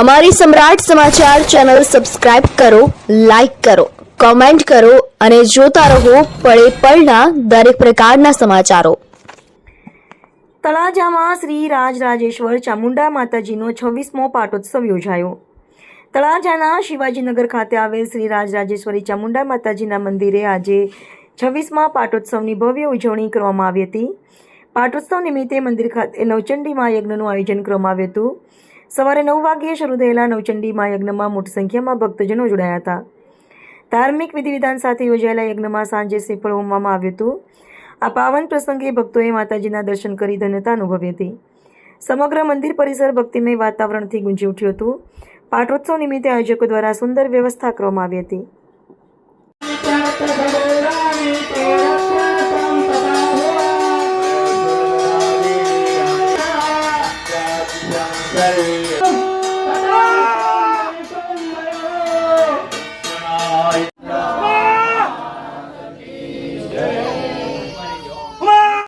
અમારી સમ્રાટ સમાચાર ચેનલ સબસ્ક્રાઇબ કરો, લાઇક કરો, કોમેન્ટ કરો અને જોતા રહો પળે પળના દરેક પ્રકારના સમાચારો। તળાજામાં શ્રી રાજરાજેશ્વર ચામુંડા માતાજીનો 26મો પાટોત્સવ યોજાયો। તળાજાના શિવાજીનગર ખાતે આવેલ શ્રી રાજરાજેશ્વરી ચામુંડા માતાજીના મંદિરે આજે 26મા પાટોત્સવની ભવ્ય ઉજવણી કરવામાં આવી હતી। પાટોત્સવ નિમિત્તે મંદિર ખાતે નવચંડી મહાયજ્ઞનું આયોજન કરવામાં આવ્યું હતું। સવારે 9 વાગ્યે શરૂ થયેલા નવચંડી મહાયજ્ઞમાં મોટી સંખ્યામાં ભક્તજનો જોડાયા હતા। ધાર્મિક વિધિવિધાન સાથે યોજાયેલા યજ્ઞમાં સાંજે શ્રીફળ હોમવામાં આવ્યું હતું। આ પાવન પ્રસંગે ભક્તોએ માતાજીના દર્શન કરી ધન્યતા અનુભવી હતી। સમગ્ર મંદિર પરિસર ભક્તિમય વાતાવરણથી ગુંજી ઉઠ્યું હતું। પાટોત્સવ નિમિત્તે આયોજકો દ્વારા સુંદર વ્યવસ્થા કરવામાં આવી હતી। Hey